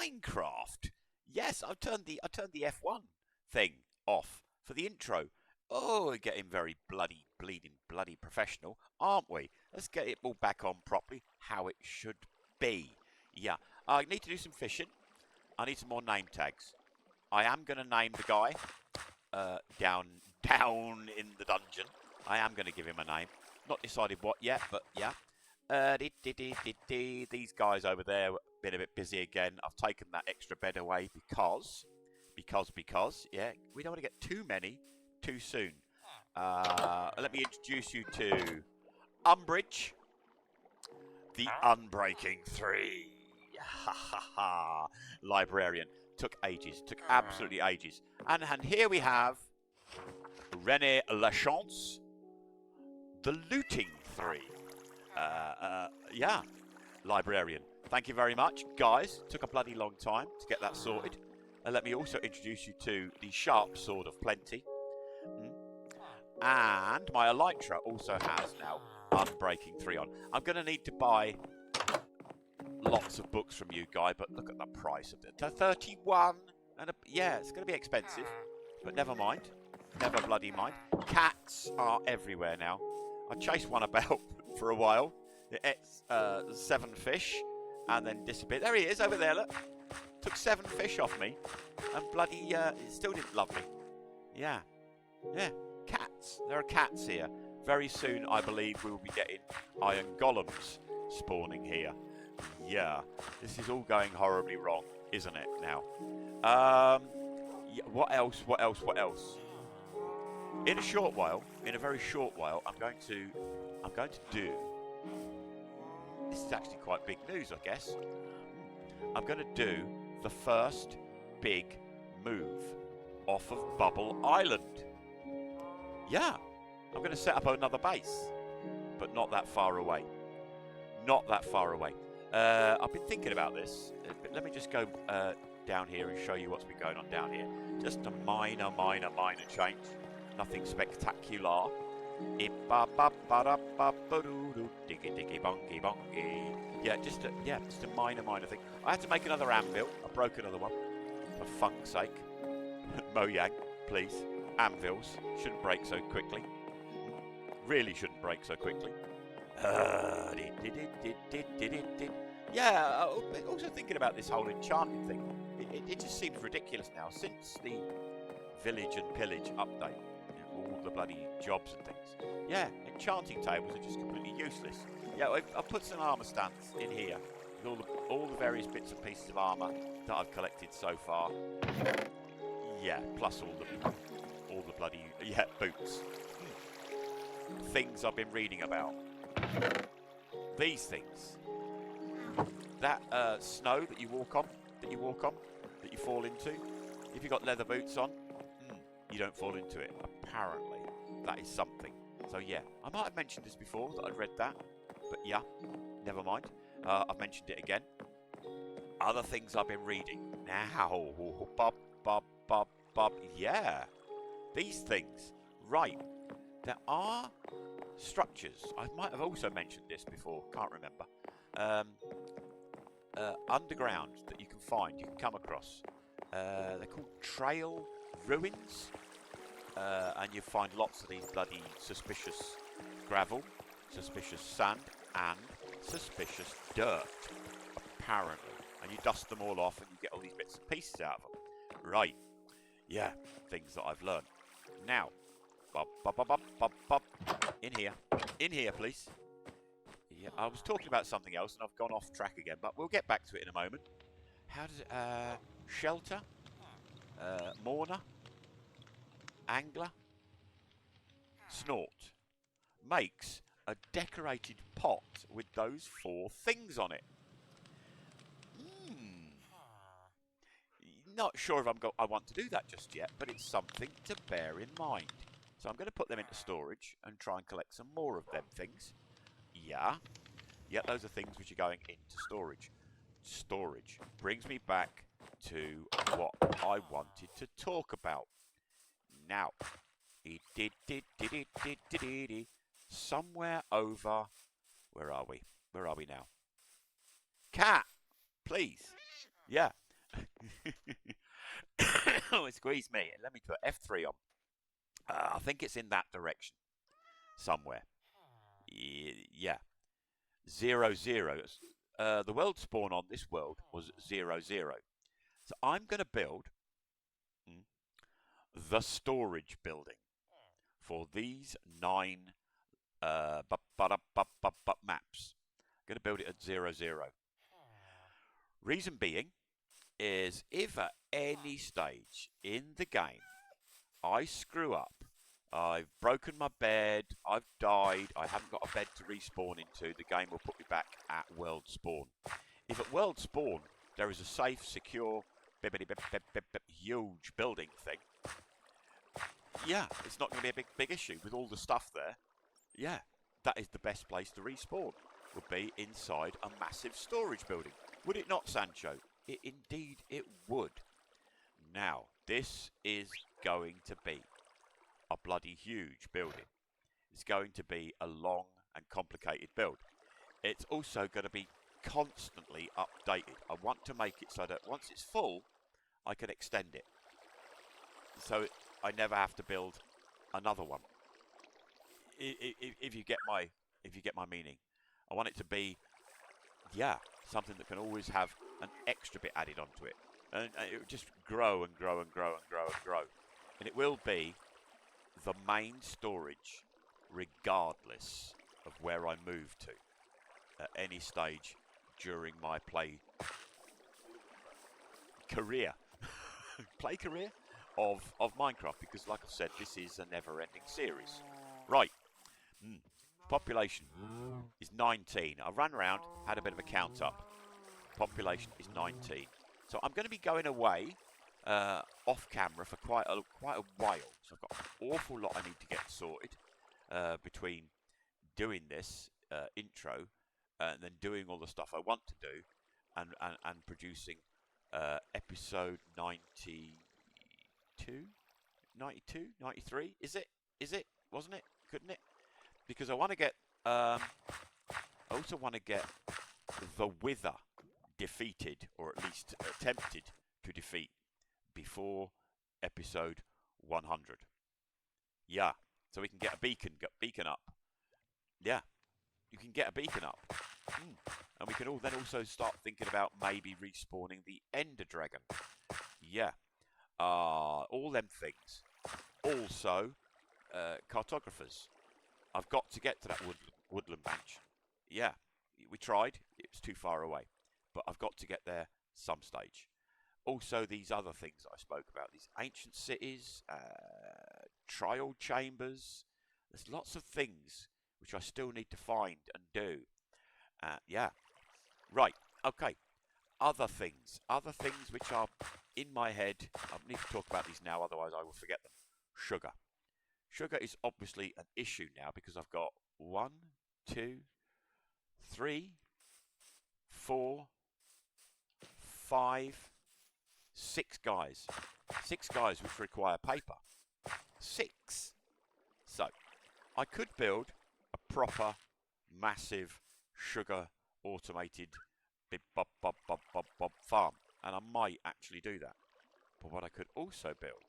Minecraft. Yes, I turned the F1 thing off for the intro. Oh, we're getting very bloody, bleeding, bloody professional, aren't we? Let's get it all back on properly, how it should be. Yeah, I need to do some fishing. I need some more name tags. I am going to name the guy down in the dungeon. I am going to give him a name. Not decided what yet, but yeah. These guys over there have been a bit busy again. I've taken that extra bed away because, yeah, we don't want to get too many too soon. Let me introduce you to Umbridge, the Unbreaking 3. Ha ha ha. Librarian. Took ages. Took absolutely ages. And here we have René Lachance, the Looting 3. Yeah, librarian. Thank you very much, guys. Took a bloody long time to get that sorted. And let me also introduce you to the Sharp Sword of Plenty. And my Elytra also has now Unbreaking 3 on. I'm going to need to buy lots of books from you, guy, but look at the price of it. 31, and yeah, it's going to be expensive, but never mind. Never bloody mind. Cats are everywhere now. I chased one about for a while. It ate 7 fish and then disappeared. There he is, over there, look. Took 7 fish off me and bloody it still didn't love me. Yeah. Yeah. Cats. There are cats here. Very soon, I believe, we will be getting iron golems spawning here. Yeah. This is all going horribly wrong, isn't it, now? Yeah, what else? In a short while, in a very short while, I'm going to do. This is actually quite big news, I guess. I'm going to do the first big move off of Bubble Island. Yeah, I'm going to set up another base, but not that far away. Not that far away. I've been thinking about this, but let me just go down here and show you what's been going on down here. Just a minor change. Nothing spectacular. Yeah, just a minor thing. I had to make another anvil. I broke another one. For funk's sake. Mojang, please. Anvils shouldn't break so quickly. Really shouldn't break so quickly. Yeah, also thinking about this whole enchanting thing. It just seems ridiculous now. Since the village and pillage update, all the bloody jobs and things. Yeah, enchanting tables are just completely useless. Yeah, I've put some armor stands in here with all the various bits and pieces of armor that I've collected so far. Yeah, plus all the bloody boots. Things I've been reading about. These things. That snow that you walk on, that you fall into. If you've got leather boots on, you don't fall into it. Apparently, that is something. So yeah, I might have mentioned this before, that I'd read that. But yeah, never mind. I've mentioned it again. Other things I've been reading. Now, yeah. These things. Right. There are structures. I might have also mentioned this before. Can't remember. Underground that you can find, you can come across. They're called trail ruins. And you find lots of these bloody suspicious gravel, suspicious sand, and suspicious dirt, apparently. And you dust them all off and you get all these bits and pieces out of them. Right. Yeah, things that I've learned. Now, in here, please. Yeah, I was talking about something else and I've gone off track again, but we'll get back to it in a moment. How does it, shelter, mourner, angler, snort, makes a decorated pot with those 4 things on it. Not sure if I want to do that just yet, but it's something to bear in mind. So I'm going to put them into storage and try and collect some more of them things. Yeah, those are things which are going into storage. Storage brings me back to what I wanted to talk about. Now, somewhere over, where are we now? Cat, please. Yeah, Oh, excuse me. Let me put F3 on. I think it's in that direction somewhere. Yeah. 0, 0. The world spawn on this world was 0, 0. So I'm going to build the storage building for these 9 maps. I'm going to build it at 0, 0. Reason being is if at any stage in the game I screw up, I've broken my bed, I've died, I haven't got a bed to respawn into, the game will put me back at world spawn. If at world spawn there is a safe, secure, huge building thing, yeah, it's not going to be a big issue with all the stuff there. Yeah, that is the best place to respawn, would be inside a massive storage building. Would it not, Sancho? Indeed it would. Now, this is going to be a bloody huge building. It's going to be a long and complicated build. It's also going to be constantly updated. I want to make it so that once it's full, I can extend it. So I never have to build another one. If you get my meaning, I want it to be, yeah, something that can always have an extra bit added onto it, and it will just grow and grow and grow and grow and grow, and it will be the main storage, regardless of where I move to at any stage during my play career of Minecraft, because like I said, this is a never-ending series. Right. Population is 19. I ran around, had a bit of a count up. Population is 19. So I'm going to be going away off camera for quite a while. So I've got an awful lot I need to get sorted between doing this intro and then doing all the stuff I want to do and producing episode 92, 93. Is it? Wasn't it? Couldn't it? Because I want to get, I also want to get the Wither defeated, or at least attempted to defeat, before episode 100. Yeah, so we can get a beacon up. Yeah, you can get a beacon up. And we can then also start thinking about maybe respawning the Ender Dragon. Yeah, all them things. Also, cartographers. I've got to get to that woodland mansion. Yeah, we tried. It was too far away. But I've got to get there some stage. Also, these other things I spoke about. These ancient cities, trial chambers. There's lots of things which I still need to find and do. Yeah. Right. Okay. Other things which are in my head. I need to talk about these now, otherwise I will forget them. Sugar. Sugar is obviously an issue now because I've got 1, 2, 3, 4, 5, 6 guys. 6 guys which require paper. 6. So, I could build a proper, massive, sugar automated farm. And I might actually do that. But what I could also build...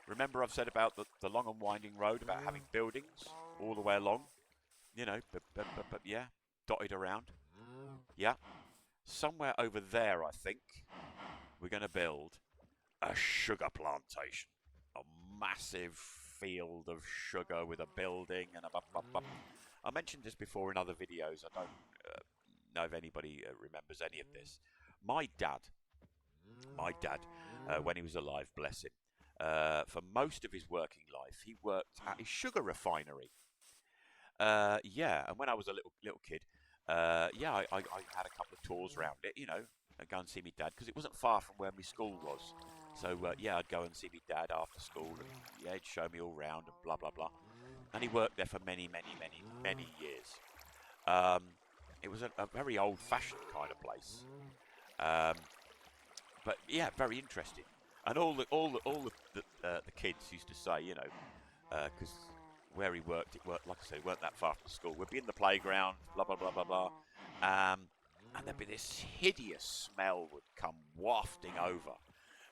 Remember I've said about the long and winding road, about having buildings all the way along? You know, yeah, dotted around. Yeah. Somewhere over there, I think, we're going to build a sugar plantation. A massive field of sugar with a building and I mentioned this before in other videos. I don't know if anybody remembers any of this. My dad, when he was alive, bless him, for most of his working life, he worked at a sugar refinery. Yeah, and when I was a little kid, yeah, I had a couple of tours around it, you know, and go and see my dad, because it wasn't far from where my school was. So, yeah, I'd go and see my dad after school, and yeah, he'd show me all round and blah, blah, blah. And he worked there for many, many, many, many years. It was a very old-fashioned kind of place. But, yeah, very interesting. And all the kids used to say, you know, because where he worked, it worked, like I said, it weren't that far from school. We'd be in the playground, blah, blah, blah, blah, blah. and there'd be this hideous smell would come wafting over,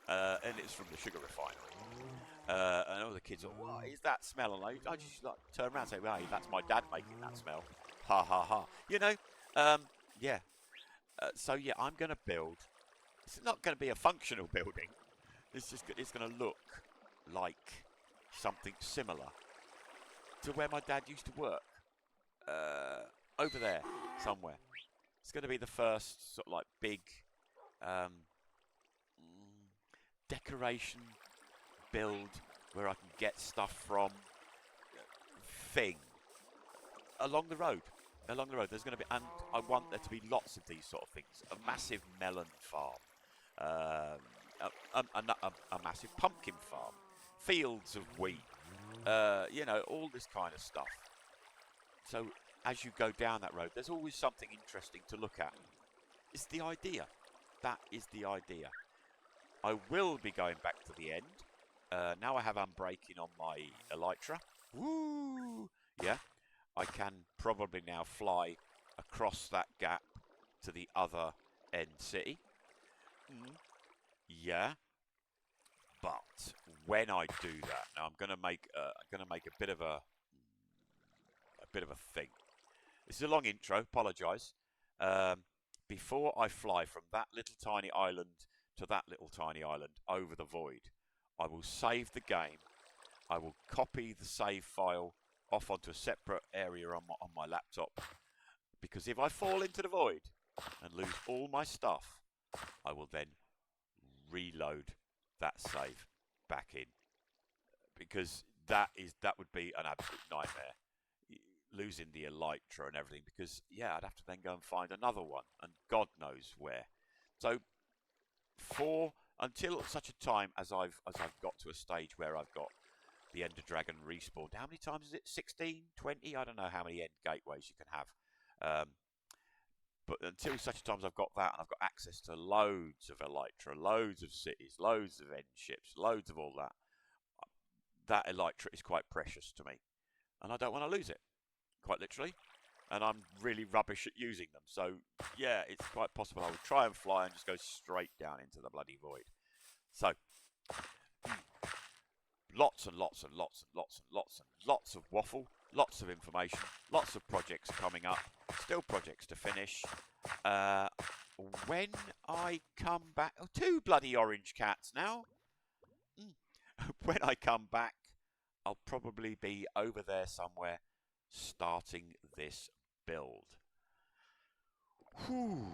and it's from the sugar refinery. And all the kids are, what is that smell? And I just like turn around and say, well, hey, that's my dad making that smell. Ha ha ha. You know, yeah. So yeah, I'm going to build. It's not going to be a functional building. It's going to look like something similar to where my dad used to work. Over there somewhere. It's going to be the first sort of like big decoration build where I can get stuff from thing along the road. There's going to be, and I want there to be lots of these sort of things. A massive melon farm, a massive pumpkin farm, fields of wheat, you know, all this kind of stuff. So as you go down that road, there's always something interesting to look at. It's the idea. That is the idea. I will be going back to the end. Now I have unbraking on my elytra. Woo! Yeah. I can probably now fly across that gap to the other end city. Yeah. But when I do that, now I'm going to make a bit of a thing. This is a long intro. Apologise. Before I fly from that little tiny island to that little tiny island over the void, I will save the game. I will copy the save file off onto a separate area on my laptop, because if I fall into the void and lose all my stuff, I will then reload that save back in, because that would be an absolute nightmare, losing the elytra and everything, because yeah, I'd have to then go and find another one, and God knows where. So until such a time as I've got to a stage where I've got the Ender Dragon respawned. How many times is it? 16? 20? I don't know how many end gateways you can have. But until such a time as I've got that, and I've got access to loads of elytra, loads of cities, loads of end ships, loads of all that, that elytra is quite precious to me. And I don't want to lose it, quite literally. And I'm really rubbish at using them. So, yeah, it's quite possible I will try and fly and just go straight down into the bloody void. So, lots and lots and lots and lots and lots and lots of waffle, lots of information, lots of projects coming up, still projects to finish. When I come back, 2 bloody orange cats now. When I come back, I'll probably be over there somewhere starting this build. Whew.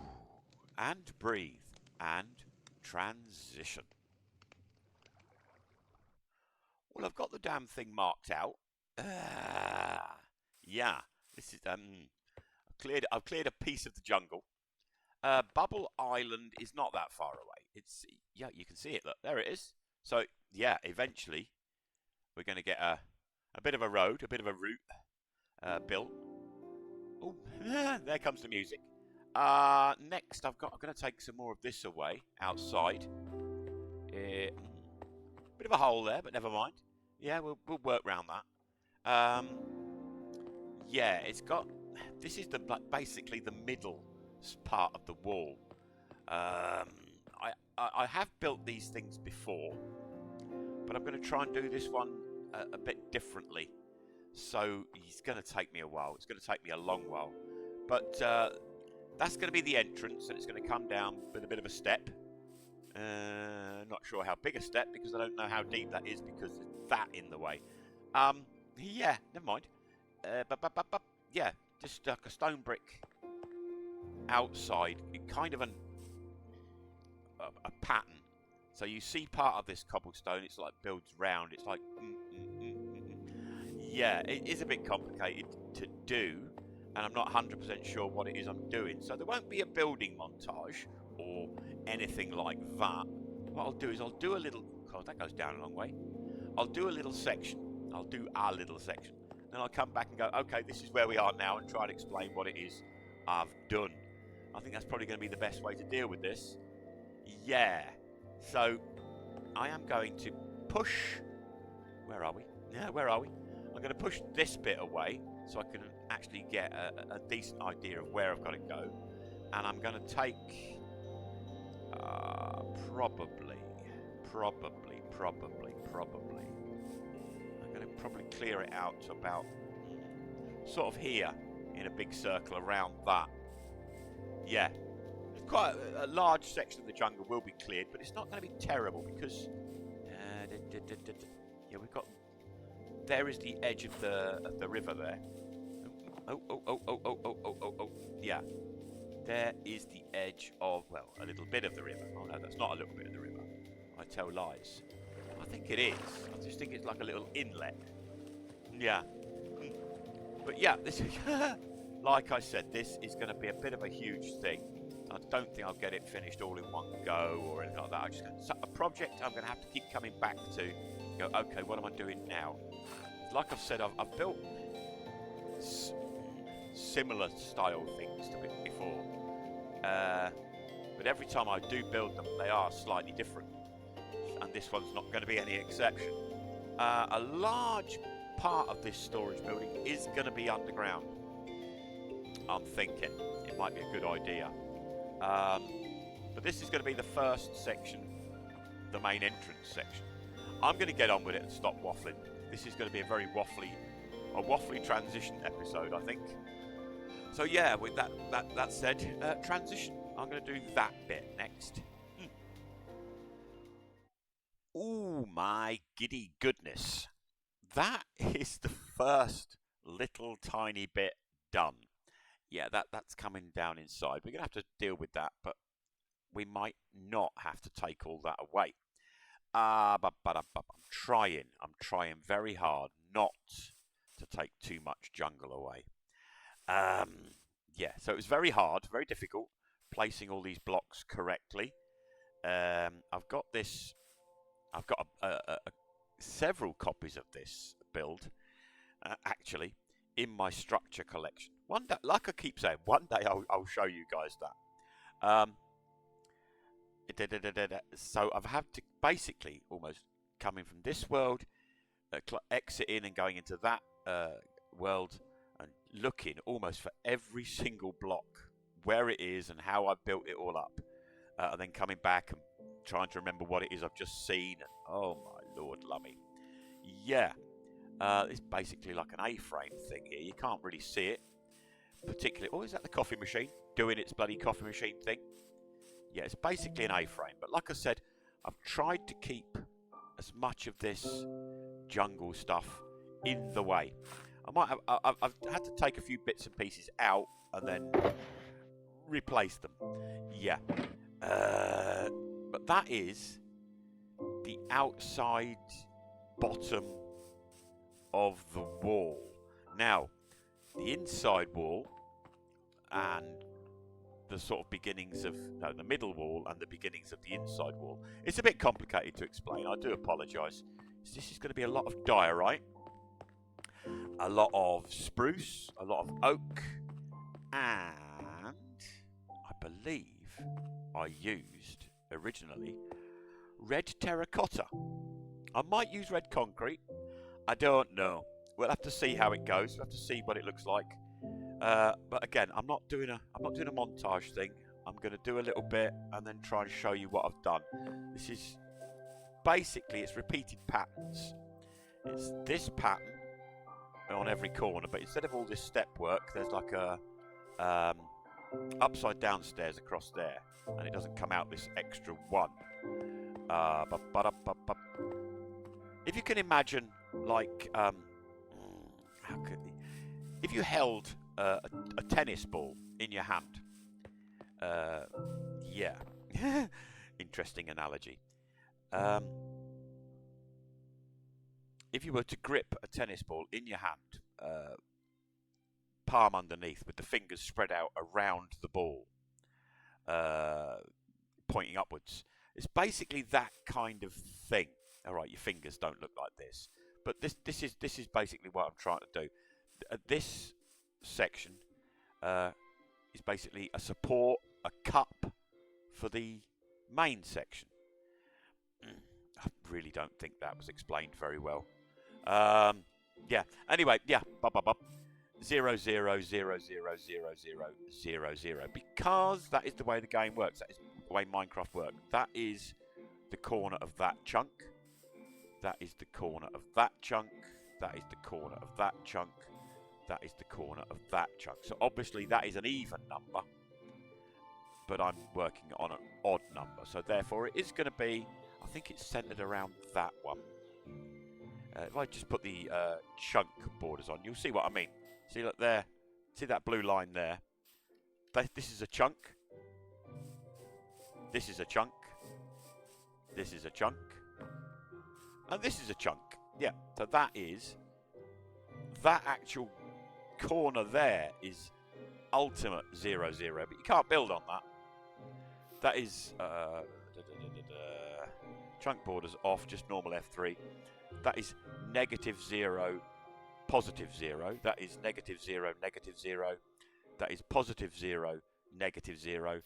And breathe and transition. Well, I've got the damn thing marked out. Yeah, this is I've cleared a piece of the jungle. Bubble Island is not that far away. It's, yeah, you can see it. Look, there it is. So yeah, eventually we're going to get a bit of a road, a bit of a route built. Oh, there comes the music. Next, I'm going to take some more of this away outside. Bit of a hole there, but never mind. Yeah, we'll work around that. Yeah, it's got. This is basically the middle part of the wall. I have built these things before, but I'm going to try and do this one a bit differently. So it's going to take me a while. It's going to take me a long while. But that's going to be the entrance, and it's going to come down with a bit of a step. Not sure how big a step, because I don't know how deep that is, because there's that in the way. Yeah, never mind. Yeah, just like a stone brick outside, kind of a pattern. So you see part of this cobblestone, it's like builds round. It's like, yeah, it is a bit complicated to do, and I'm not 100% sure what it is I'm doing. So there won't be a building montage or anything like that. What I'll do is I'll do a little, God, that goes down a long way. I'll do a little section. I'll do our little section. Then I'll come back and go, okay, this is where we are now, and try and explain what it is I've done. I think that's probably going to be the best way to deal with this. Yeah. So I am going to push. Where are we? Yeah, where are we? I'm going to push this bit away so I can actually get a decent idea of where I've got to go. and I'm going to take probably. I'm going to probably clear it out to about sort of here in a big circle around that. Yeah, quite a large section of the jungle will be cleared, but it's not going to be terrible because yeah, we've got, there is the edge of the river there. Oh, yeah, there is the edge of, well, a little bit of the river. Oh no, that's not a little bit of the river. I tell lies. I think it is. I just think it's like a little inlet. Yeah. But yeah, this is like I said, this is going to be a bit of a huge thing. I don't think I'll get it finished all in one go or anything like that. I just a project I'm going to have to keep coming back to. Go, okay, what am I doing now? Like I've said, I've built similar style things to it before, but every time I do build them, they are slightly different, and this one's not going to be any exception. A large part of this storage building is going to be underground. I'm thinking it might be a good idea. But this is going to be the first section, the main entrance section. I'm going to get on with it and stop waffling. This is going to be a very waffly transition episode, I think. So yeah, with that said, transition. I'm going to do that bit next. Oh my giddy goodness. That is the first little tiny bit done. Yeah, that's coming down inside. We're going to have to deal with that, but we might not have to take all that away. But I'm trying very hard not to take too much jungle away. Yeah, so it was very hard, very difficult, placing all these blocks correctly. I've got several copies of this build, actually, in my structure collection. One day, like I keep saying, one day I'll show you guys that. So I've had to basically almost coming from this world, exiting and going into that world, and looking almost for every single block, where it is and how I built it all up, and then coming back and trying to remember what it is I've just seen. And, oh my lord, lummy. Yeah, it's basically like an A-frame thing here. You can't really see it particularly. Oh, is that the coffee machine doing its bloody coffee machine thing? Yeah, it's basically an A-frame. But like I said, I've tried to keep as much of this jungle stuff in the way. I've had to take a few bits and pieces out and then replace them. Yeah. But that is the outside bottom of the wall. Now, the inside wall and the sort of beginnings of the middle wall and the beginnings of the inside wall. It's a bit complicated to explain. I do apologise. This is going to be a lot of diorite, a lot of spruce, a lot of oak, and I believe I used originally red terracotta. I might use red concrete. I don't know. We'll have to see how it goes. We'll have to see what it looks like. But again, I'm not doing a montage thing. I'm going to do a little bit and then try and show you what I've done. This is basically, it's repeated patterns. It's this pattern on every corner, but instead of all this step work, there's like a upside down stairs across there, and it doesn't come out this extra one. If you can imagine, like, if you held a tennis ball in your hand, yeah, interesting analogy. If you were to grip a tennis ball in your hand, palm underneath, with the fingers spread out around the ball, pointing upwards, it's basically that kind of thing. All right, your fingers don't look like this, but this is basically what I'm trying to do. This section is basically a support, a cup for the main section. I really don't think that was explained very well. Yeah. Anyway, yeah. 0, 0, 0, 0, 0, 0, 0, 0. Because that is the way the game works. That is the way Minecraft works. That is the corner of that chunk. That is the corner of that chunk. That is the corner of that chunk. That is the corner of that chunk. So obviously that is an even number, but I'm working on an odd number. So therefore it is going to be, I think it's centered around that one. If I just put the chunk borders on, you'll see what I mean. See, look there. See that blue line there? This is a chunk. This is a chunk. This is a chunk. And this is a chunk. Yeah, so that is, that actual corner there is ultimate 0, 0, but you can't build on that. That is chunk borders off, just normal F3. That is negative 0, positive 0. That is negative 0, negative 0. That is positive 0, negative 0.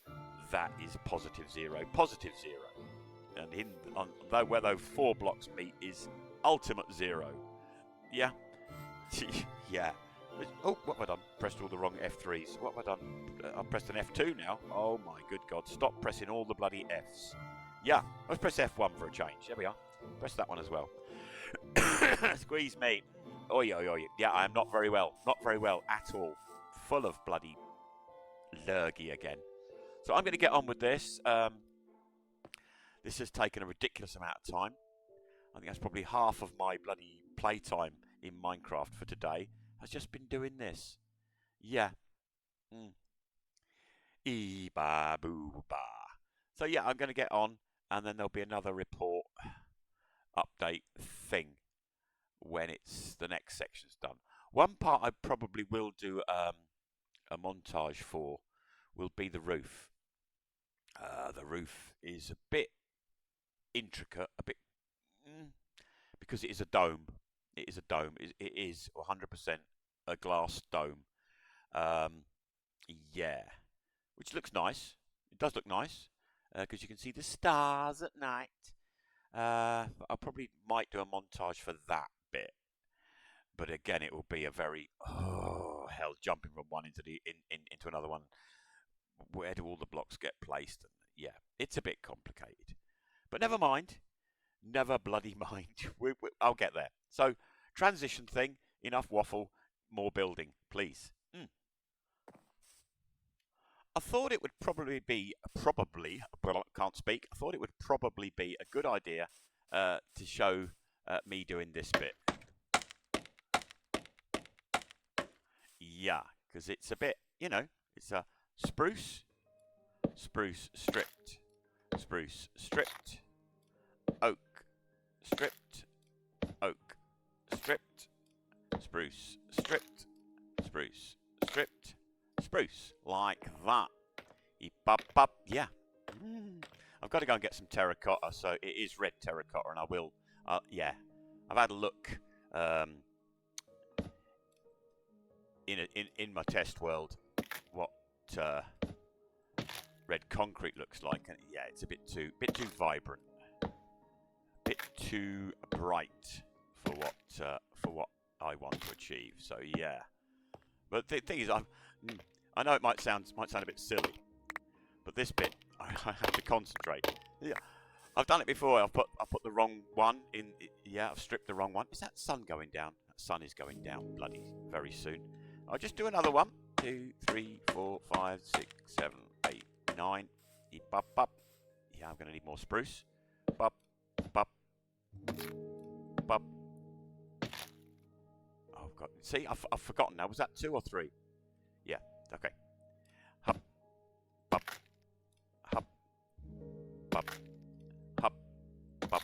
That is positive 0, positive 0. And where those 4 blocks meet is ultimate 0. Yeah? Yeah. Oh, what have I done? Pressed all the wrong F3s. What have I done? I've pressed an F2 now. Oh my good God. Stop pressing all the bloody Fs. Yeah. Let's press F1 for a change. There we are. Press that one as well. Squeeze me. Oi, oi, oi. Yeah, I am not very well. Not very well at all. Full of bloody lurgy again. So I'm going to get on with this. This has taken a ridiculous amount of time. I think that's probably half of my bloody playtime in Minecraft for today. Has just been doing this. Yeah. Ba boo ba. So yeah, I'm going to get on, and then there'll be another report update thing when it's the next section's done. One part I probably will do a montage for will be the roof. The roof is a bit intricate, a bit because it is a dome. It is a dome. It is 100% a glass dome. Yeah, which looks nice. It does look nice because you can see the stars at night. I probably might do a montage for that bit, but again, it will be a very hell, jumping from one into into another one. Where do all the blocks get placed? And yeah, it's a bit complicated, but never mind. Never bloody mind. I'll get there. So, transition thing. Enough waffle. More building, please. I thought it would probably be, but I can't speak. I thought it would probably be a good idea to show me doing this bit. Yeah, because it's a bit, it's a spruce, spruce stripped, spruce stripped, oak stripped, oak stripped, spruce stripped, spruce stripped, spruce, like that. Yeah. I've got to go and get some terracotta, so it is red terracotta, and I will, yeah. I've had a look in my test world what red concrete looks like, and yeah, it's a bit too vibrant, bit too bright for what I want to achieve. So yeah, but the thing is, I know it might sound a bit silly, but this bit I have to concentrate. Yeah, I've done it before. I put the wrong one in. Yeah, I've stripped the wrong one. Is that sun going down? That sun is going down bloody very soon. I'll just do another one. 2, 3, 4, 5, 6, 7, 8, 9. Bop, bop. Yeah, I'm going to need more spruce. Bop, bop, bop. Oh, I've got. See, I've forgotten now. Was that 2 or 3? Yeah. Okay. Hup, bop, hup, bop, hup, bop.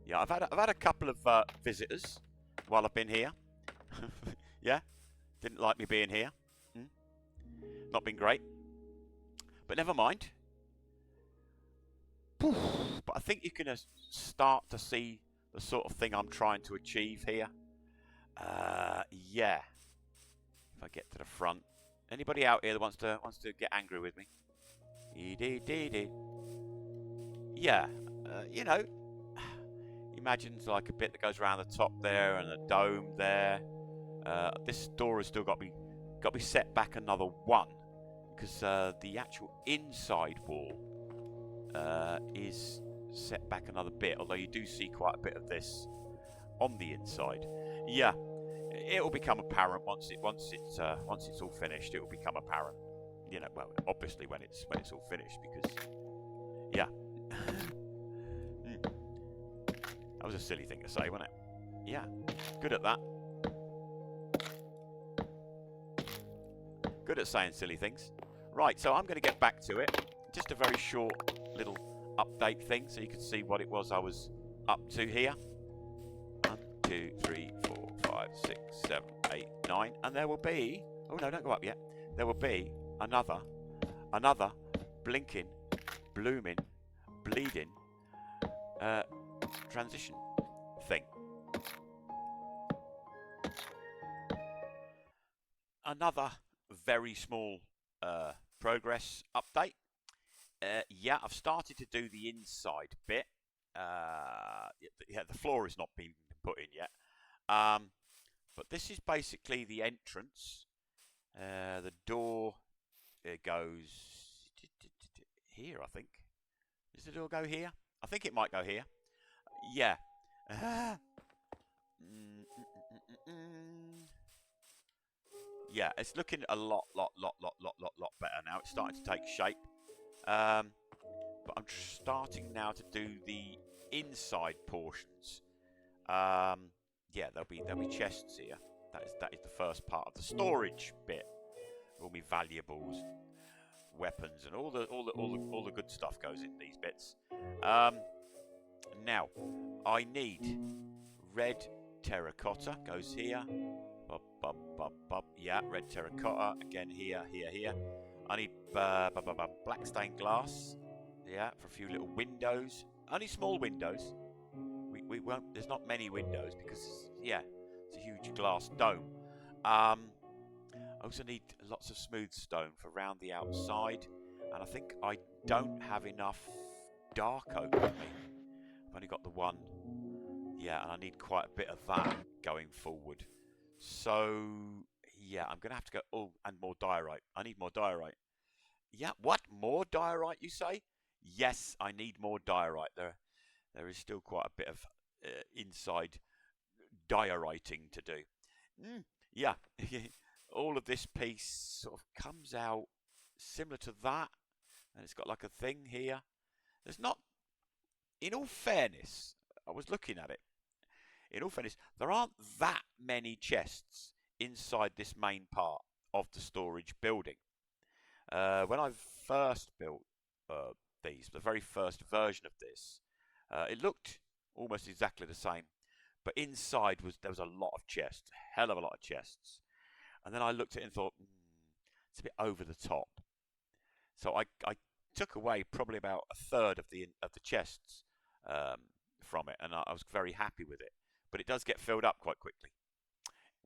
Yeah, I've had a couple of visitors while I've been here. Yeah, didn't like me being here. Not been great, but never mind. But I think you can start to see the sort of thing I'm trying to achieve here. Yeah. If I get to the front, anybody out here that wants to get angry with me? Yeah, imagine like a bit that goes around the top there and a dome there. This door has still got to be set back another one, because the actual inside wall is set back another bit, although you do see quite a bit of this on the inside. Yeah, it will become apparent once it's all finished. It will become apparent, you know. Well, obviously when it's all finished, because yeah. That was a silly thing to say, wasn't it? Yeah, good at that. Good at saying silly things. Right, so I'm going to get back to it. Just a very short little update thing, so you can see what it was I was up to here. 1, 2, 3, 4, 5, 6, 7, 8, 9, and there will be. Oh no, don't go up yet. There will be another blinking, blooming, bleeding transition thing. Another very small progress update. Yeah, I've started to do the inside bit. Yeah, the floor has not been put in yet. But this is basically the entrance. The door goes here, I think. Does the door go here? I think it might go here. Yeah. Yeah, it's looking a lot better now. It's starting to take shape. But I'm starting now to do the inside portions. Yeah, there'll be chests here. That is the first part of the storage bit. All my valuables, weapons, and all the good stuff goes in these bits. Now, I need red terracotta. Goes here. Yeah, red terracotta. Again here. I need black stained glass. Yeah, for a few little windows. Only small windows. We won't. There's not many windows because yeah, it's a huge glass dome. I also need lots of smooth stone for round the outside, and I think I don't have enough dark oak with me. I've only got the one. Yeah, and I need quite a bit of that going forward. So yeah, I'm gonna have to go. Oh, and more diorite. I need more diorite. Yeah, what? More diorite, you say? Yes, I need more diorite. There is still quite a bit of inside dioriting to do. Yeah, all of this piece sort of comes out similar to that, and it's got like a thing here. There's not, in all fairness, I was looking at it. In all fairness, there aren't that many chests inside this main part of the storage building. When I first built the very first version of this, it looked almost exactly the same, but inside there was a lot of chests, a hell of a lot of chests. And then I looked at it and thought, it's a bit over the top. So I took away probably about a third of the chests from it, and I was very happy with it. But it does get filled up quite quickly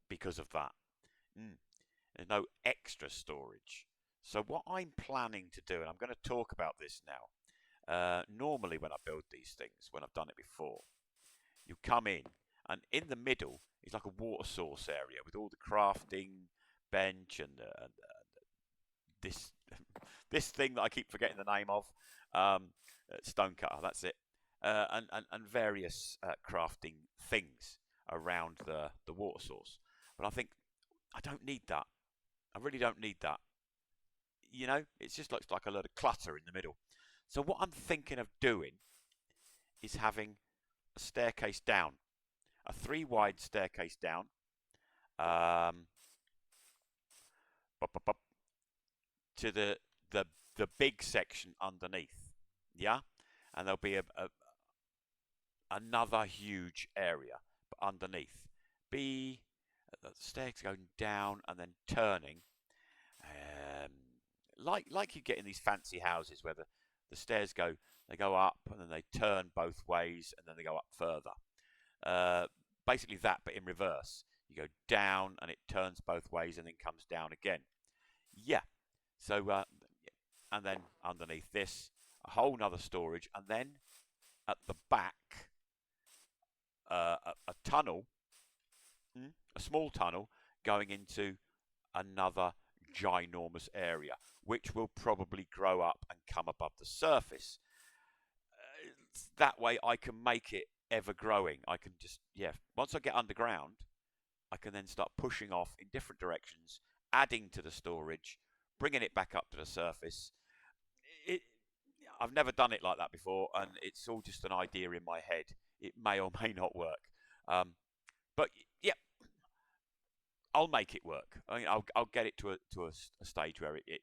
because of that. There's no extra storage. So what I'm planning to do, and I'm going to talk about this now, normally when I build these things, when I've done it before, you come in, and in the middle is like a water source area with all the crafting bench and this thing that I keep forgetting the name of, stonecutter, that's it, and various crafting things around the water source. But I think I don't need that. I really don't need that. You know, it just looks like a load of clutter in the middle. So what I'm thinking of doing is having a staircase down, a 3-wide staircase down, to the big section underneath. Yeah, and there'll be another huge area, but underneath be the stairs going down and then turning. Like you get in these fancy houses where the stairs go up and then they turn both ways and then they go up further. Basically that, but in reverse. You go down and it turns both ways and then comes down again. Yeah. So and then underneath this, a whole nother storage, and then at the back a tunnel, a small tunnel going into another ginormous area, which will probably grow up and come above the surface. That way I can make it ever growing. I can just, once I get underground, I can then start pushing off in different directions, adding to the storage, bringing it back up to the surface. I've never done it like that before, and it's all just an idea in my head. It may or may not work. But yeah, I'll make it work. I mean, I'll get it to a stage where it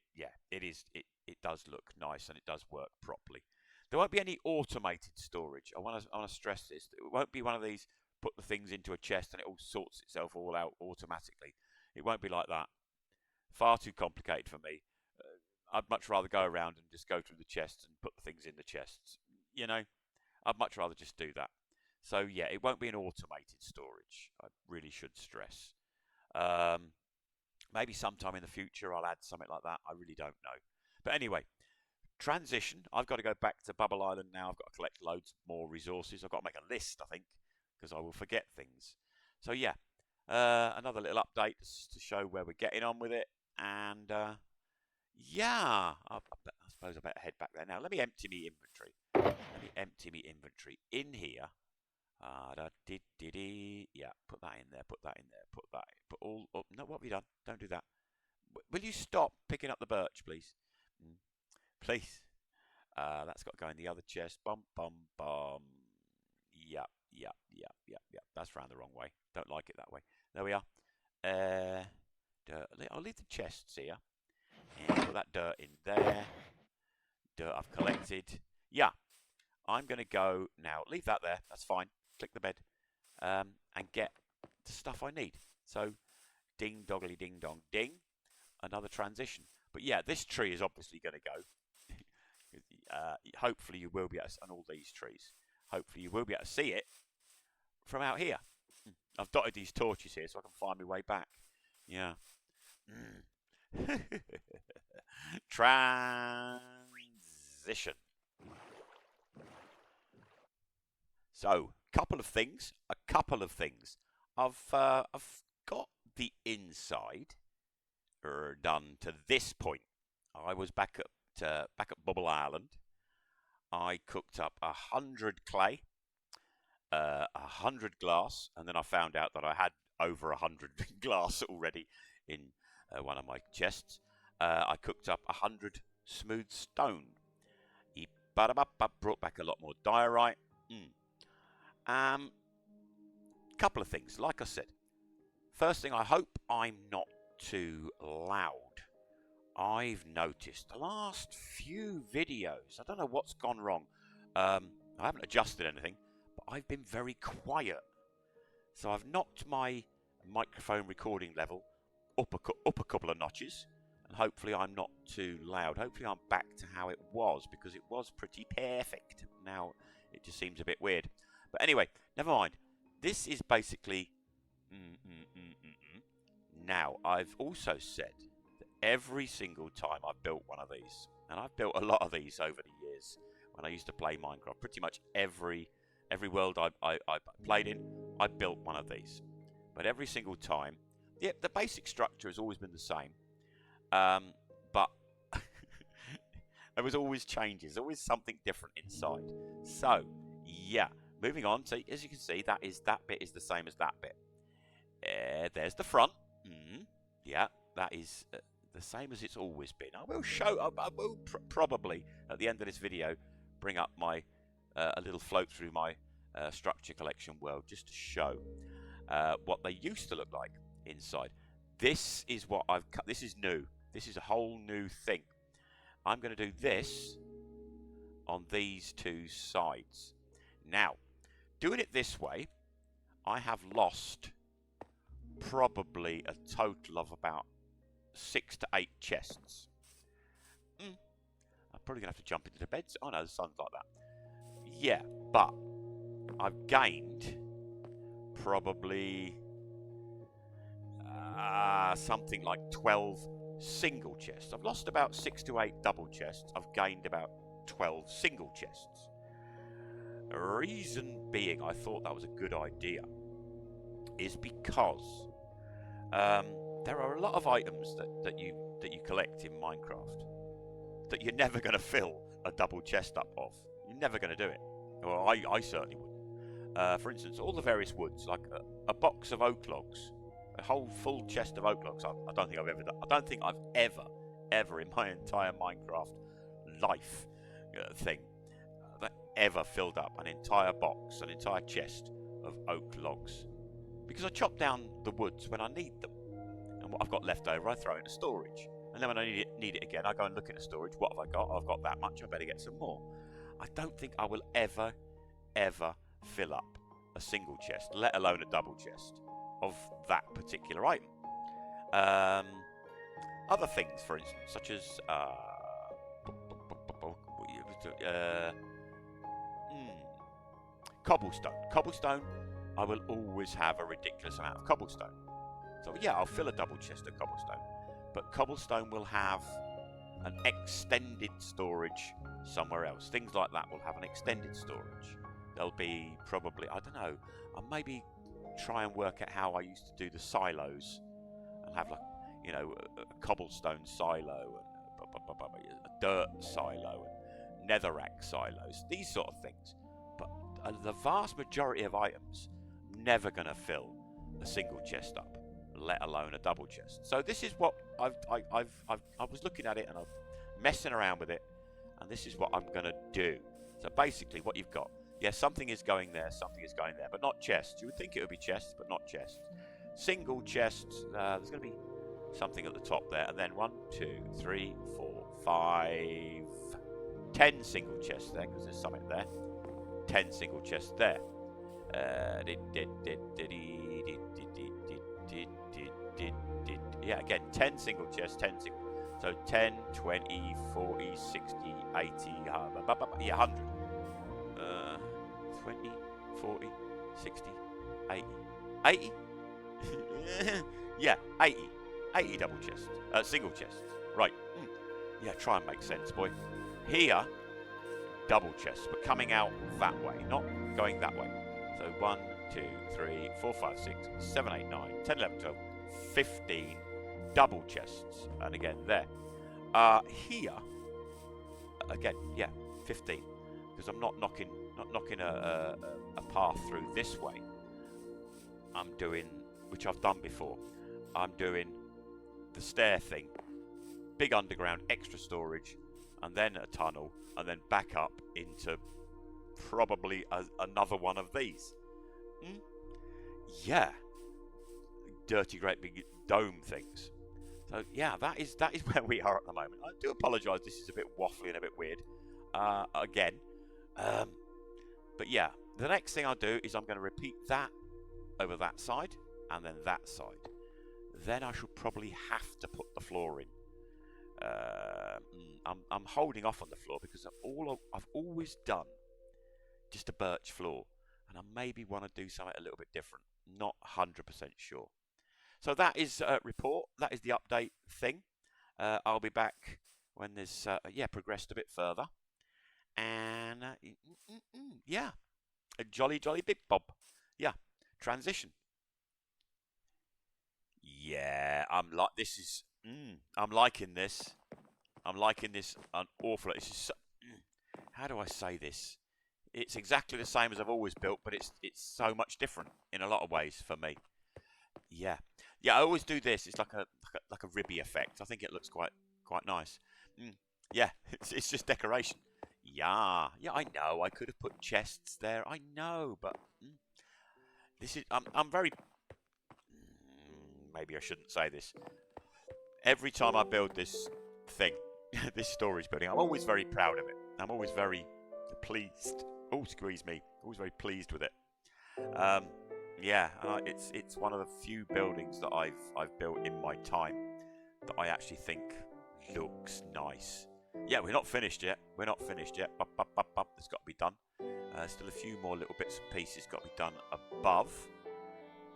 does look nice and it does work properly. There won't be any automated storage. I want to stress this. It won't be one of these put the things into a chest and it all sorts itself all out automatically. It won't be like that. Far too complicated for me. I'd much rather go around and just go through the chests and put the things in the chests. You know, I'd much rather just do that. So yeah, it won't be an automated storage. I really should stress. Maybe sometime in the future I'll add something like that. I really don't know. But anyway, transition. I've got to go back to Bubble Island now. I've got to collect loads more resources. I've got to make a list, I think, because I will forget things. So yeah, another little update to show where we're getting on with it. And yeah, I suppose I better head back there now. Let me empty my inventory. Let me empty my inventory in here. Yeah, put that in there, put that in there, put that in. Put all up. No, what have you done? Don't do that. Will you stop picking up the birch, please? Please. That's got to go in the other chest. Bum, bum, bum. Yeah. That's round the wrong way. Don't like it that way. There we are. Dirt. I'll leave the chests here. And put that dirt in there. Dirt I've collected. Yeah. I'm going to go now. Leave that there. That's fine. Click the bed. And get the stuff I need. So, ding, doggly, ding, dong, ding. Another transition. But yeah, this tree is obviously going to go. Hopefully you will be able to, and all these trees. Hopefully you will be able to see it from out here. I've dotted these torches here so I can find my way back. Yeah. Transition. So, a couple of things. I've got the inside done to this point. I was back at Bubble Island. I cooked up 100 clay, 100 glass, and then I found out that I had over 100 glass already in one of my chests. I cooked up 100 smooth stone. Brought back a lot more diorite. Couple of things, like I said. First thing, I hope I'm not too loud. I've noticed the last few videos, I don't know what's gone wrong. I haven't adjusted anything, but I've been very quiet. So I've knocked my microphone recording level up a couple of notches, and hopefully I'm not too loud. Hopefully I'm back to how it was, because it was pretty perfect. Now it just seems a bit weird. But anyway, never mind. This is basically... Now, I've also said that every single time I've built one of these, and I've built a lot of these over the years when I used to play Minecraft, pretty much every world I played in, I built one of these. But every single time, the basic structure has always been the same. But there was always changes, always something different inside. So, yeah, moving on. So, as you can see, that bit is the same as that bit. There's the front. Yeah, that is the same as it's always been. I will probably at the end of this video bring up my a little float through my structure collection world just to show what they used to look like inside. This is what I've cut. This is new. This is a whole new thing. I'm going to do this on these two sides. Now, doing it this way, I have lost probably a total of about 6 to 8 chests. I'm probably going to have to jump into the beds. Oh no, the sun's like that. Yeah, but I've gained probably something like 12 single chests. I've lost about 6 to 8 double chests. I've gained about 12 single chests. Reason being I thought that was a good idea is because there are a lot of items that you collect in Minecraft that you're never going to fill a double chest up of. You're never going to do it. Well, I certainly wouldn't. For instance, all the various woods, like a box of oak logs, a whole full chest of oak logs. I don't think I've ever done. I don't think I've ever in my entire Minecraft life ever filled up an entire box, an entire chest of oak logs, because I chop down the woods when I need them, and what I've got left over I throw into storage, and then when I need it again I go and look into storage. What have I got? I've got that much, I better get some more. I don't think I will ever fill up a single chest, let alone a double chest, of that particular item. Other things, for instance, such as cobblestone, I will always have a ridiculous amount of cobblestone. So yeah, I'll fill a double chest of cobblestone, but cobblestone will have an extended storage somewhere else. Things like that will have an extended storage. There'll be probably, I don't know, I'll maybe try and work out how I used to do the silos and have, like, you know, a cobblestone silo and a dirt silo and netherrack silos, these sort of things. But the vast majority of items never going to fill a single chest up, let alone a double chest. So this is what I was looking at it and I'm messing around with it, and this is what I'm going to do. So basically what you've got, yeah, something is going there, but not chests. You would think it would be chests, but not chests. Single chests, there's going to be something at the top there, and then 1, 2, 3, 4, 5, 10 single chests there, because there's something there. 10 single chests there. Yeah, again, 10 single chests, 10 single. So 10, 20, 40, 60, 80, yeah, 100. 20, 40, 60, 80. 80? Yeah, 80. 80 double chests. Single chests. Right. Yeah, try and make sense, boy. Here, double chests, but coming out that way, not going that way. So 1, 2, 3, 4, 5, 6, 7, 8, 9, 10, 11, 12, 15 double chests. And again, there. Here, again, yeah, 15. Because I'm not knocking a path through this way. I'm doing, which I've done before, I'm doing the stair thing, big underground extra storage, and then a tunnel, and then back up into probably another one of these. Yeah, dirty great big dome things. So yeah, that is where we are at the moment. I do apologise, this is a bit waffly and a bit weird again, but yeah, the next thing I'll do is I'm going to repeat that over that side and then that side. Then I should probably have to put the floor in. I'm holding off on the floor because I've always done just a birch floor, and I maybe want to do something a little bit different. Not 100% sure. So that is a report. That is the update thing. I'll be back when this progressed a bit further, and yeah, a jolly big bob. Yeah, transition. Yeah, I'm liking this. I'm liking this an awful lot. This is how do I say this? It's exactly the same as I've always built, but it's so much different in a lot of ways for me. Yeah, I always do this. It's like a ribby effect. I think it looks quite nice. Yeah, it's just decoration. Yeah, I know. I could have put chests there. I know, but this is. I'm very. Maybe I shouldn't say this. Every time I build this thing, this storage building, I'm always very proud of it. I'm always very pleased. Oh, squeeze me. Always very pleased with it. Yeah, it's one of the few buildings that I've built in my time that I actually think looks nice. Yeah, we're not finished yet. There's got to be done. Still a few more little bits and pieces got to be done above.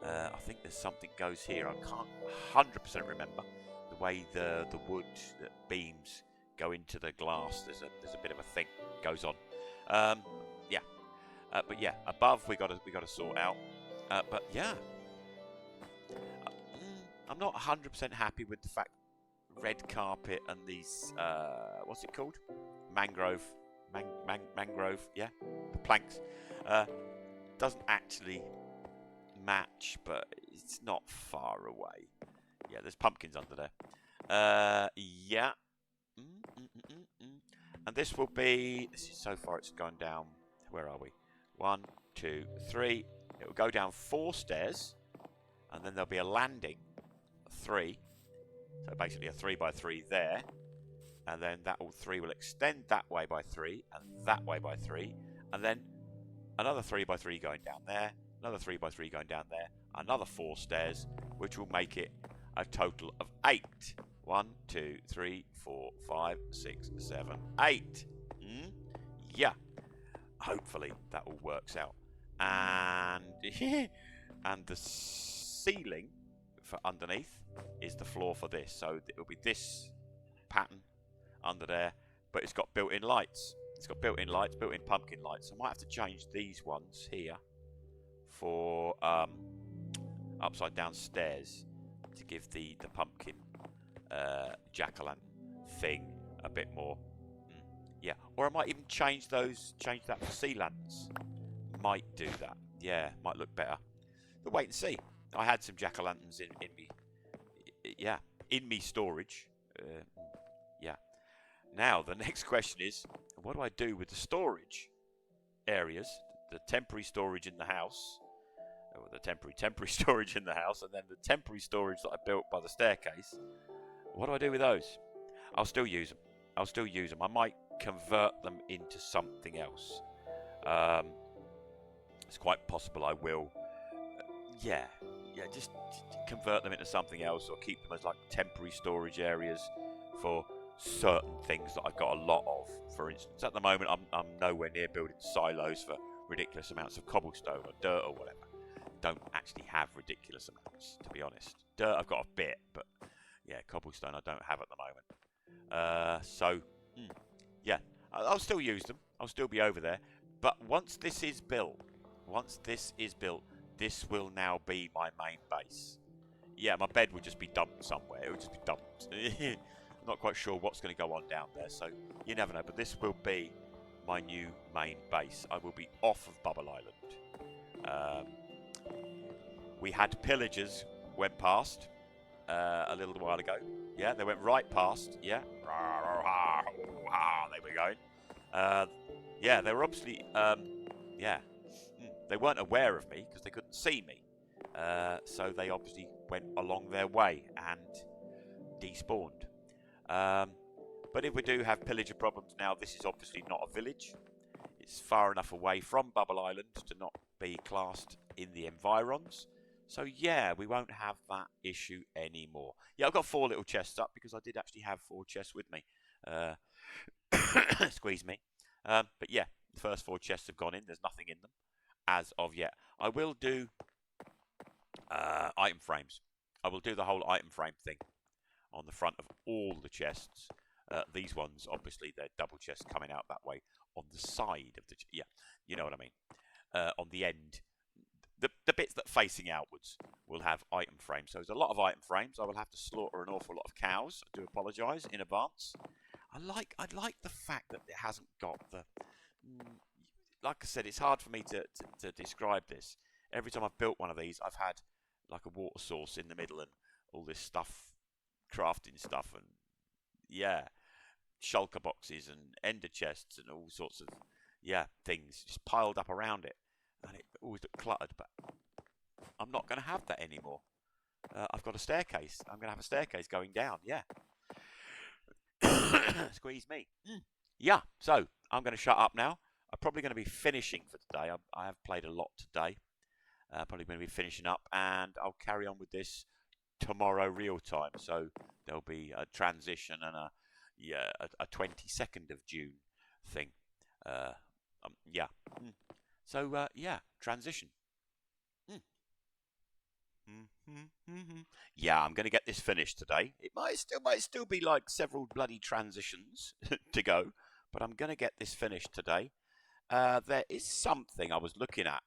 I think there's something goes here. I can't 100% remember the way the wood beams go into the glass. There's a bit of a thing goes on. Yeah. But yeah, above we got to sort out. But yeah, I'm not 100% happy with the fact red carpet and these what's it called? Mangrove, mangrove. Yeah, the planks doesn't actually match, but it's not far away. Yeah, there's pumpkins under there. Yeah. And this will be. So far, it's gone down. Where are we? 1, 2, 3. It will go down 4 stairs, and then there'll be a landing. 3. So basically a 3 by 3 there, and then that all 3 will extend that way by 3, and that way by 3, and then another 3 by 3 going down there, another 3 by 3 going down there, another 4 stairs, which will make it a total of 8. 1, 2, 3, 4, 5, 6, 7, 8. Yeah. Hopefully that all works out. And and the ceiling for underneath is the floor for this. So it'll be this pattern under there, but it's got built-in lights. It's got built-in lights, built-in pumpkin lights. I might have to change these ones here for upside down stairs to give the pumpkin jack-o'-lantern thing a bit more. Yeah, or I might even change that for sea lanterns. Might do that. Yeah, might look better. But wait and see. I had some jack-o'-lanterns in me. Yeah, in me storage. Yeah. Now the next question is, what do I do with the storage areas, the temporary storage in the house, or the temporary storage in the house, and then the temporary storage that I built by the staircase? What do I do with those? I'll still use them. I might convert them into something else. It's quite possible I will. Yeah, just convert them into something else, or keep them as like temporary storage areas for certain things that I've got a lot of. For instance, at the moment I'm nowhere near building silos for ridiculous amounts of cobblestone or dirt or whatever. Don't actually have ridiculous amounts, to be honest. Dirt I've got a bit, but yeah, cobblestone I don't have at the moment. Yeah, I'll still use them. I'll still be over there. But once this is built, this will now be my main base. Yeah, my bed would just be dumped somewhere. It would just be dumped. I'm not quite sure what's going to go on down there, so you never know. But this will be my new main base. I will be off of Bubble Island. We had pillagers went past a little while ago. Yeah, they went right past. Yeah. They were going. Yeah, they were obviously... yeah. They weren't aware of me because they couldn't see me. So they obviously went along their way and despawned. But if we do have pillager problems now, this is obviously not a village. It's far enough away from Bubble Island to not be classed in the environs. So yeah, we won't have that issue anymore. Yeah, I've got 4 little chests up because I did actually have 4 chests with me. Squeeze me. But yeah, the first 4 chests have gone in. There's nothing in them as of yet. I will do item frames. I will do the whole item frame thing on the front of all the chests. These ones, obviously, they're double chests coming out that way. On the side of the... yeah, you know what I mean. On the end, the bits that facing outwards will have item frames. So there's a lot of item frames. I will have to slaughter an awful lot of cows. I do apologise in advance. I like the fact that it hasn't got the... like I said, it's hard for me to describe this. Every time I've built one of these, I've had like a water source in the middle and all this stuff, crafting stuff, and yeah, shulker boxes and ender chests and all sorts of things just piled up around it, and it always looked cluttered. But I'm not going to have that anymore. I've got a staircase. I'm going to have a staircase going down. Yeah. Squeeze me. Yeah. So I'm going to shut up now. I'm probably going to be finishing for today. I have played a lot today. Probably going to be finishing up, and I'll carry on with this tomorrow real time. So there'll be a transition and a 22nd of June thing. Yeah. So yeah, transition. Yeah, I'm going to get this finished today. It might still be like several bloody transitions to go, but I'm going to get this finished today. there is something I was looking at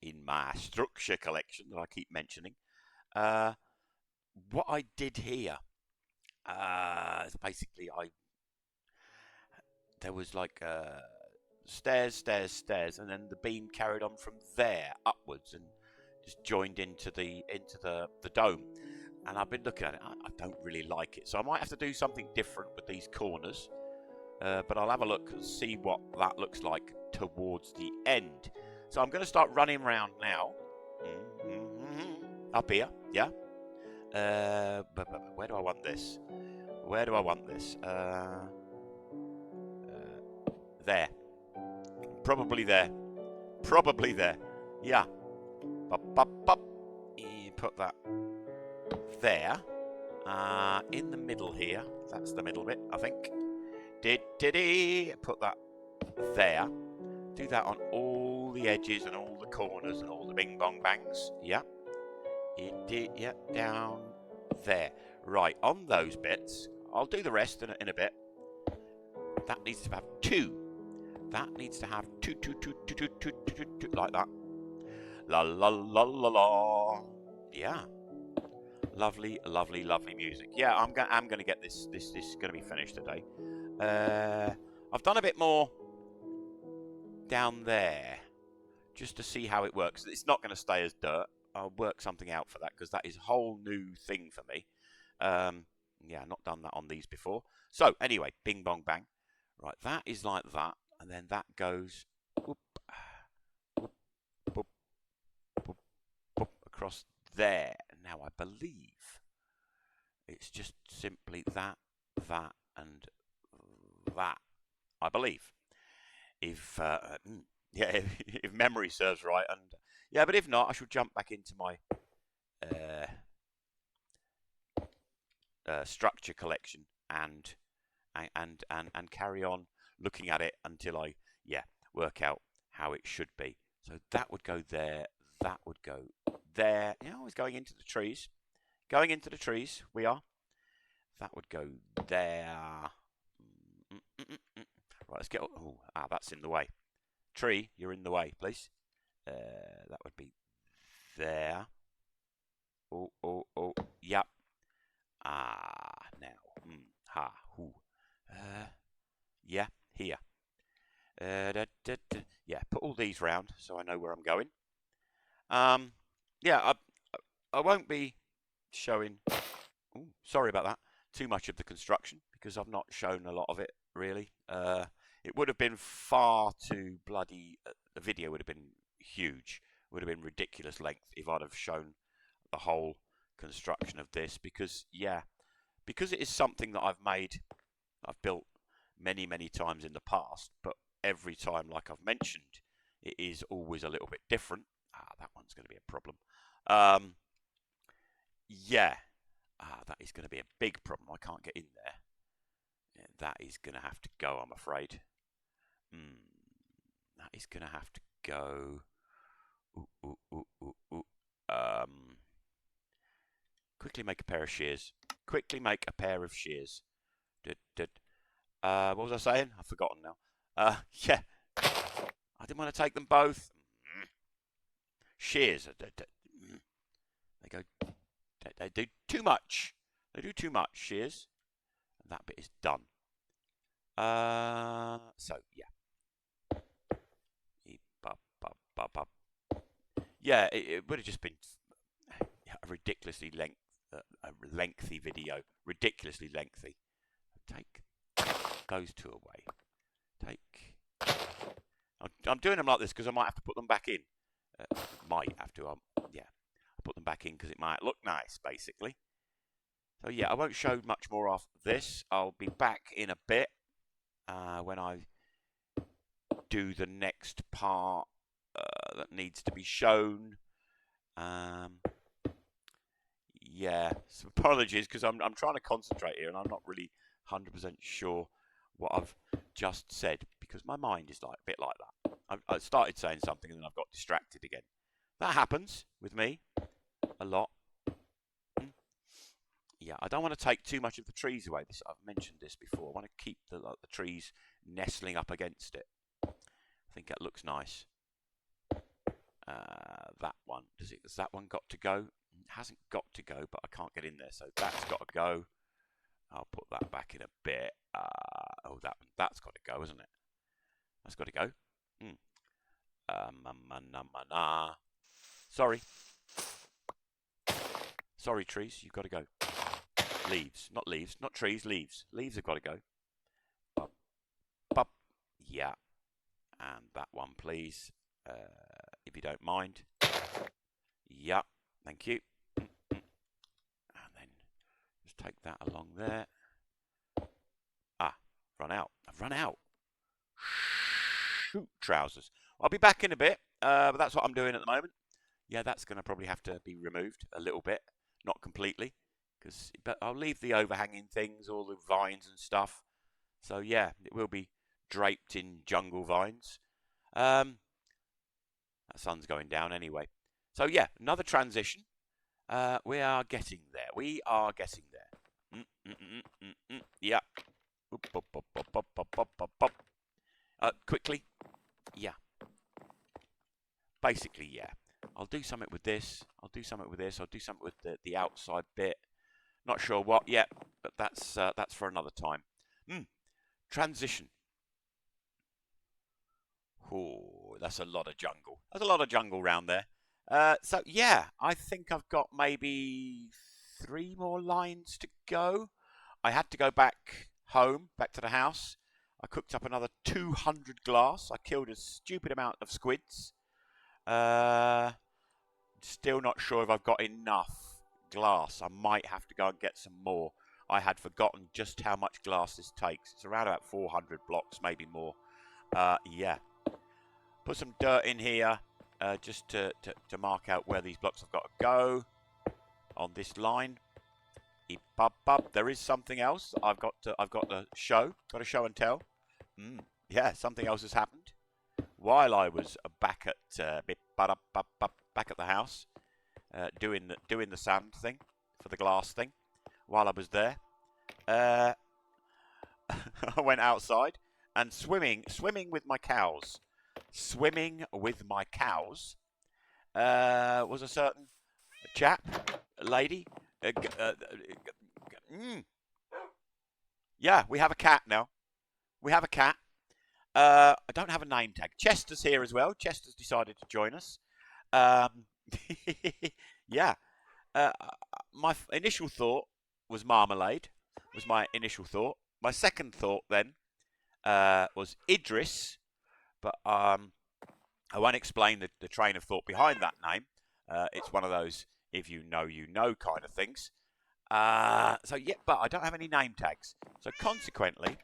in my structure collection that I keep mentioning. What I did here is basically there was like stairs, stairs, stairs, and then the beam carried on from there upwards and just joined into the dome. And I've been looking at it. I don't really like it, so I might have to do something different with these corners. But I'll have a look and see what that looks like towards the end. So I'm going to start running around now. Up here, yeah. But where do I want this? Where do I want this? There. Probably there. Probably there. Yeah. Put that there. In the middle here. That's the middle bit, I think. Put that there. Do that on all the edges and all the corners and all the bing bong bangs. Yeah. Yeah, down there. Right, on those bits. I'll do the rest in a bit. That needs to have two. That needs to have two, like that. La la la la la. Yeah. Lovely, lovely, lovely music. Yeah, I'm going to get this. This is going to be finished today. I've done a bit more down there just to see how it works. It's not going to stay as dirt. I'll work something out for that because that is a whole new thing for me. Yeah, not done that on these before. So anyway, bing bong bang. Right, that is like that, and then that goes whoop, whoop, whoop, whoop, whoop, across there. Now I believe it's just simply that, and that. I believe, if yeah, if memory serves right, and yeah, but if not, I should jump back into my structure collection and carry on looking at it until I work out how it should be. So that would go there. That would go there. You know, it's going into the trees. Going into the trees. We are. That would go there. Right, let's get. Oh, that's in the way. Tree, you're in the way, please. That would be there. Oh, yep. Now. Yeah, here. Yeah, put all these round so I know where I'm going. Yeah, I won't be showing. Ooh, sorry about that. Too much of the construction because I've not shown a lot of it really. It would have been far too bloody. The video would have been huge. Would have been ridiculous length if I'd have shown the whole construction of this because it is something that I've built many times in the past, but every time, like I've mentioned, it is always a little bit different. That one's going to be a problem. That is going to be a big problem. I can't get in there. Yeah, that is going to have to go, I'm afraid. That is going to have to go. Quickly make a pair of shears. Quickly make a pair of shears. What was I saying? I've forgotten now. Yeah. I didn't want to take them both. Shears. They go. They do too much. They do too much. Shears. And that bit is done. So yeah. Yeah, it would have just been a ridiculously lengthy video. Ridiculously lengthy. Take those two away. I'm doing them like this because I might have to put them back in. Might have to. I'll put them back in because it might look nice, basically. So yeah, I won't show much more of this. I'll be back in a bit when I do the next part that needs to be shown. Some apologies because I'm trying to concentrate here and I'm not really 100% sure what I've just said because my mind is like a bit like that. I started saying something and then I've got distracted again. That happens with me a lot. Yeah, I don't want to take too much of the trees away. I've mentioned this before. I want to keep the trees nestling up against it. think that looks nice. That one, has that one got to go? It hasn't got to go, but I can't get in there, so that's got to go. I'll put that back in a bit. Oh, that's got to go, isn't it? That's got to go. Sorry. Sorry, trees, you've got to go. Leaves, not trees, leaves. Leaves have got to go. Bub, bub. Yeah. And that one, please, if you don't mind. Yeah, thank you. And then just take that along there. Run out. I've run out. Shoot, trousers. I'll be back in a bit, but that's what I'm doing at the moment. Yeah, that's going to probably have to be removed a little bit, not completely, but I'll leave the overhanging things, all the vines and stuff. So yeah, it will be draped in jungle vines. That sun's going down anyway. So yeah, another transition. We are getting there. We are getting there. Yeah. Quickly. Yeah. Basically, yeah. I'll do something with this. I'll do something with this. I'll do something with the outside bit. Not sure what yet, but that's for another time. Transition. Oh, that's a lot of jungle. There's a lot of jungle round there. So yeah, I think I've got maybe 3 more lines to go. I had to go back home, back to the house. I cooked up another 200 glass. I killed a stupid amount of squids. Still not sure if I've got enough glass. I might have to go and get some more. I had forgotten just how much glass this takes. It's around about 400 blocks, maybe more. Yeah. Put some dirt in here just to mark out where these blocks have got to go on this line. There is something else. I've got a show and tell. Yeah, something else has happened while I was back at the house doing the sand thing for the glass thing. While I was there, I went outside and swimming with my cows. Swimming with my cows was a certain chap, lady. Yeah, we have a cat now. We have a cat. I don't have a name tag. Chester's here as well. Chester's decided to join us. Yeah. My initial thought was marmalade. Was my initial thought. My second thought then was Idris, but I won't explain the train of thought behind that name. It's one of those if you know kind of things. So yeah, but I don't have any name tags. So consequently,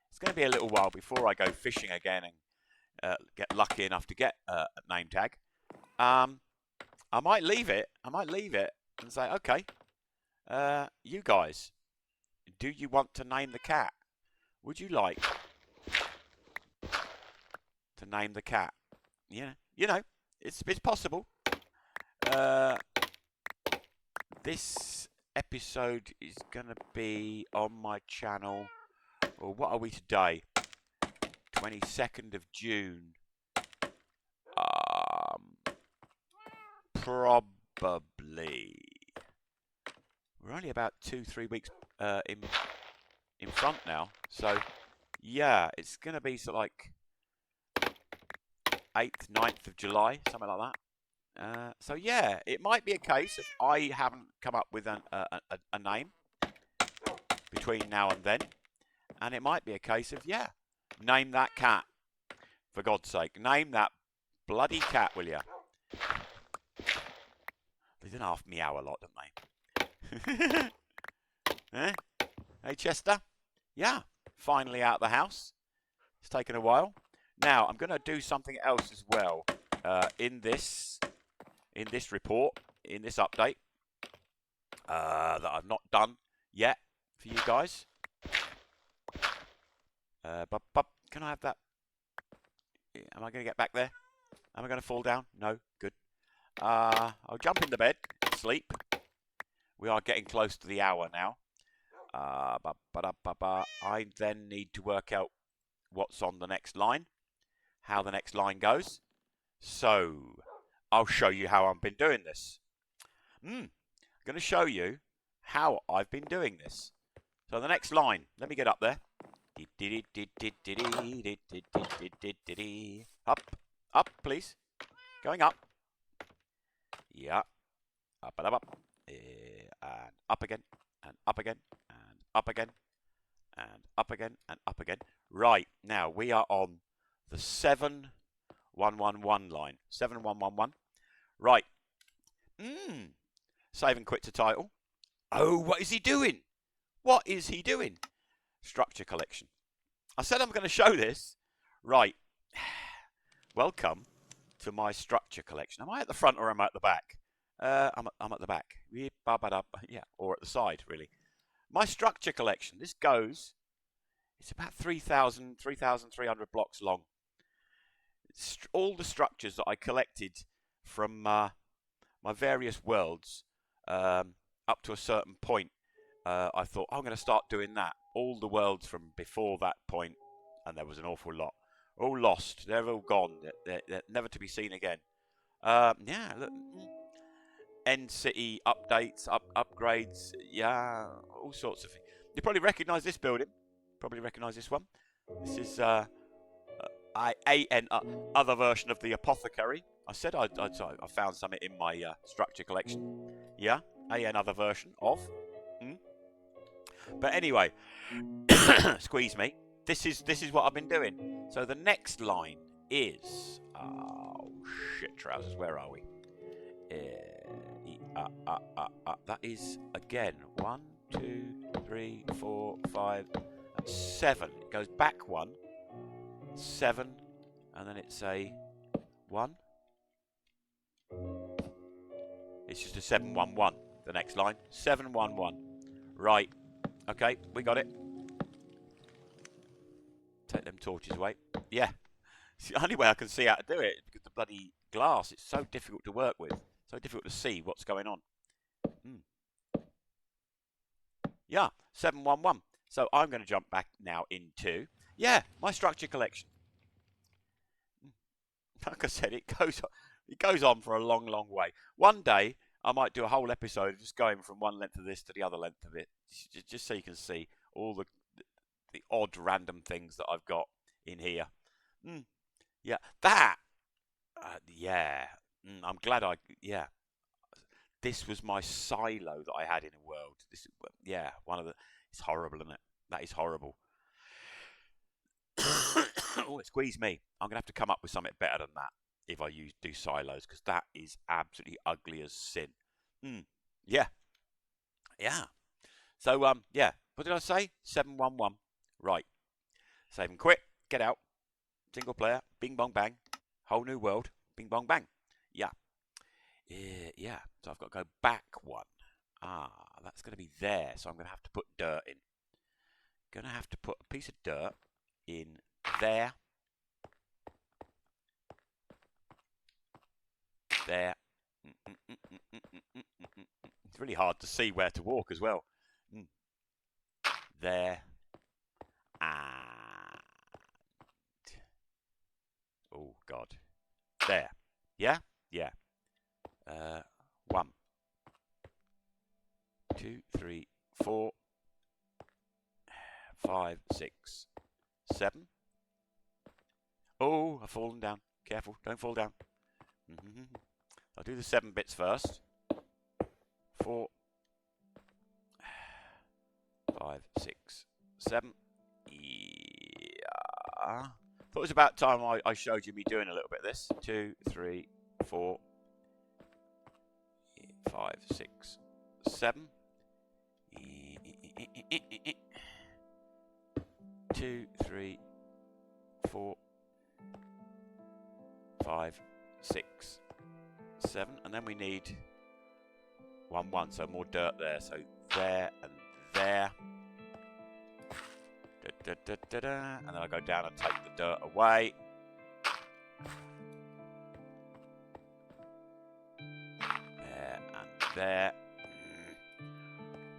it's going to be a little while before I go fishing again and get lucky enough to get a name tag. I might leave it. And say, okay, you guys, do you want to name the cat? Would you like to name the cat? Yeah, it's possible. This episode is going to be on my channel. Well, what are we today? 22nd of June. Probably. We're only about 2-3 weeks in front now. So, yeah, it's going to be sort of like 8th, 9th of July, something like that. So, yeah, it might be a case if I haven't come up with a name between now and then. And it might be a case of, yeah, name that cat. For God's sake, name that bloody cat, will you? They don't half meow a lot, don't they? Eh? Hey, Chester? Yeah, finally out of the house. It's taken a while. Now, I'm going to do something else as well in this report, in this update that I've not done yet for you guys. Can I have that? Am I going to get back there? Am I going to fall down? No? Good. I'll jump in the bed, sleep. We are getting close to the hour now. I then need to work out what's on the next line. how the next line goes. So I'll show you how I've been doing this. I'm going to show you how I've been doing this. So the next line, let me get up there. Up, up, please. Going up. Yeah. Up and up. And up again. And up again. And up again. And up again. And up again. Right. Now we are on the 7111 line. 7111. Right. Save and quit to title. Oh, what is he doing? What is he doing? Structure collection. I said I'm going to show this. Right. Welcome to my structure collection. Am I at the front or am I at the back? I'm at the back. Yeah, or at the side, really. My structure collection. This goes, it's about 3,300 blocks long. It's all the structures that I collected from my various worlds up to a certain point. I thought, I'm going to start doing that. All the worlds from before that point, and there was an awful lot. All lost. They're all gone. They're never to be seen again. Yeah, look. End city updates, upgrades. Yeah, all sorts of things. You probably recognise this building. Probably recognise this one. This is an other version of the apothecary. I said I found something in my structure collection. Yeah, another version of. But anyway, squeeze me. This is what I've been doing. So the next line is, oh shit, trousers. Where are we? That is again 1, 2, 3, 4, 5, 7. It goes back 1, 7, and then it's a 1. It's just a 711. The next line, 711. Right. Okay, we got it. Take them torches away. Yeah. It's the only way I can see how to do it, because the bloody glass, it's so difficult to work with. So difficult to see what's going on. Yeah, 711. So I'm going to jump back now into, my structure collection. Like I said, it goes on for a long, long way. One day, I might do a whole episode just going from one length of this to the other length of it, just so you can see all the odd random things that I've got in here. Yeah, that. I'm glad this was my silo that I had in a world. This, one of the. It's horrible, isn't it? That is horrible. Oh, it squeezed me. I'm gonna have to come up with something better than that if I do silos, because that is absolutely ugly as sin. Yeah. So what did I say? 711. Right. Save and quit. Get out. Single player. Bing bong bang. Whole new world. Bing bong bang. Yeah. So I've got to go back 1. That's going to be there. So I'm going to have to put dirt in. Going to have to put a piece of dirt in there. There. It's really hard to see where to walk as well. There. And... oh, God. There. Yeah? Yeah. 1, 2, 3, 4, 5, 6, 7. Oh, I've fallen down. Careful, don't fall down. I'll do the 7 bits first. 4, 5, 6, 7. Yeah. Thought it was about time I showed you me doing a little bit of this. 2, 3, 4, 5, 6, 7. 2, 3, 4, 5, 6, 7, and then we need 1, 1. So more dirt there. So there and there. And then I go down and take the dirt away. There and there.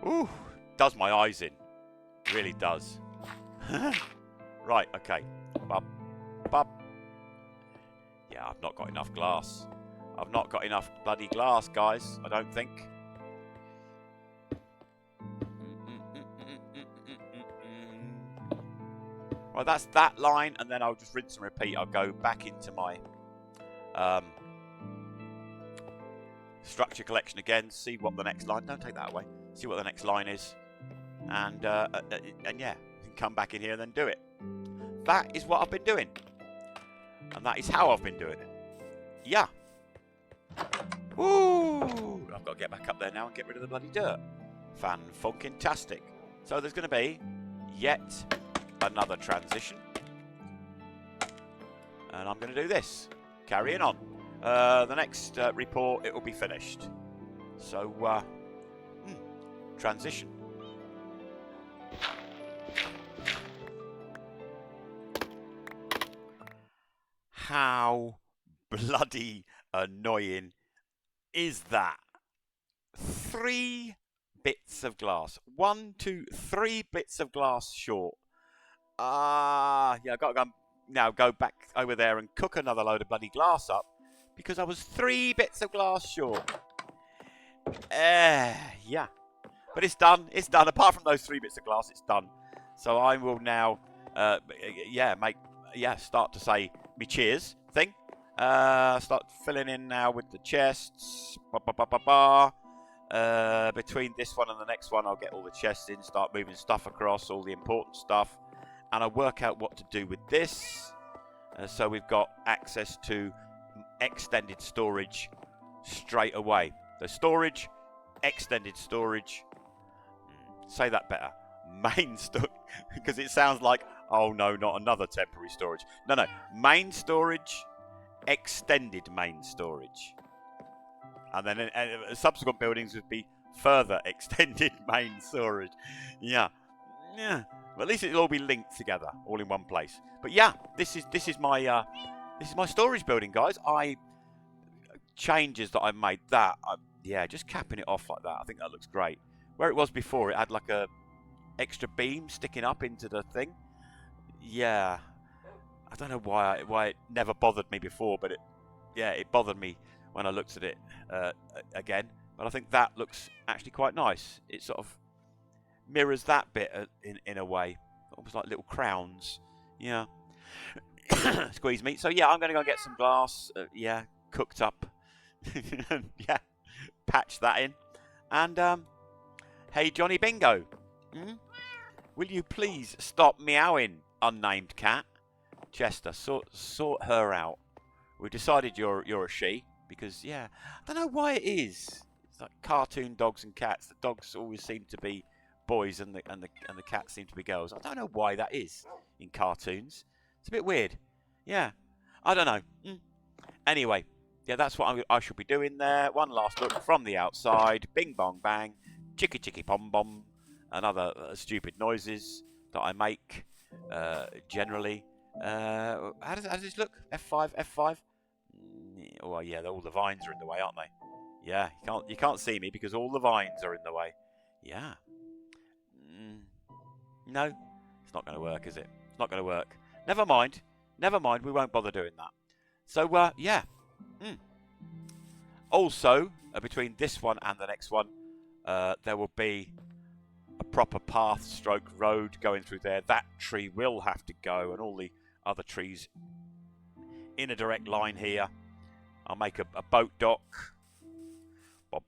Ooh, does my eyes in. Really does. Right, okay. Bub, bub, Yeah, I've not got enough glass. I've not got enough bloody glass, guys. I don't think. Right, that's that line, and then I'll just rinse and repeat. I'll go back into my structure collection again, see what the next line. Don't take that away. See what the next line is, and yeah, come back in here and then do it. That is what I've been doing, and that is how I've been doing it. Yeah. Woo! I've got to get back up there now and get rid of the bloody dirt. Fan-funkin-tastic. So there's going to be yet another transition, and I'm going to do this. Carrying on. The next report, it will be finished. So, transition. How bloody annoying is that? 3 bits of glass. 1, 2, 3 bits of glass short. Yeah, I've got to go back over there and cook another load of bloody glass up because I was 3 bits of glass short. Yeah. But it's done. It's done. Apart from those 3 bits of glass, it's done. So I will now, start to say me cheers thing. Start filling in now with the chests. Between this one and the next one, I'll get all the chests in, start moving stuff across, all the important stuff. And I work out what to do with this. So we've got access to extended storage straight away. The storage, extended storage. Say that better. Main storage, because it sounds like, oh no, not another temporary storage. No. Main storage, extended main storage. And then subsequent buildings would be further extended main storage. Yeah. But at least it'll all be linked together, all in one place. But yeah, this is my storage building, guys. Changes that I made. Just capping it off like that. I think that looks great. Where it was before, it had like a extra beam sticking up into the thing. Yeah, I don't know why it never bothered me before, but it bothered me when I looked at it again. But I think that looks actually quite nice. It sort of mirrors that bit in a way, almost like little crowns. Yeah. Squeeze me. So yeah, I'm going to go get some glass. Cooked up. Yeah, patch that in. And hey, Johnny Bingo, will you please stop meowing, unnamed cat? Chester, sort her out. We decided you're a she because I don't know why it is. It's like cartoon dogs and cats. The dogs always seem to be boys and the cats seem to be girls. I don't know why that is in cartoons. It's a bit weird. Yeah, I don't know. Anyway, yeah, that's what I should be doing there. One last look from the outside. Bing bong bang, chicky chicky pom bom, and other stupid noises that I make generally. How does this look? F5. Oh yeah, all the vines are in the way, aren't they? Yeah, you can't see me because all the vines are in the way. Yeah. No, it's not going to work, is it? It's not going to work. Never mind. We won't bother doing that. So, yeah. Also, between this one and the next one, there will be a proper path stroke road going through there. That tree will have to go, and all the other trees in a direct line here. I'll make a boat dock. I'll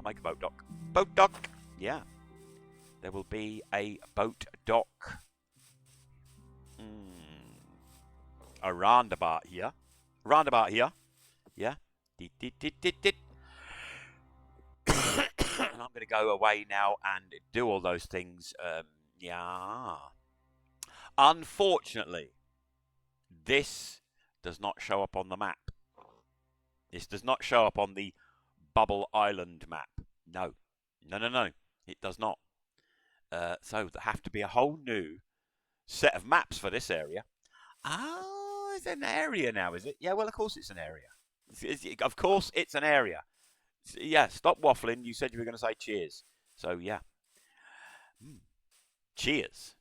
make a boat dock. Boat dock! Yeah. There will be a boat dock. Around about here. Yeah. And I'm going to go away now and do all those things. Unfortunately, this does not show up on the map. This does not show up on the Bubble Island map. No. It does not. So there have to be a whole new set of maps for this area. Oh, it's an area now, is it? Yeah, well, of course it's an area. Of course it's an area. Yeah, stop waffling. You said you were going to say cheers. So, yeah. Cheers.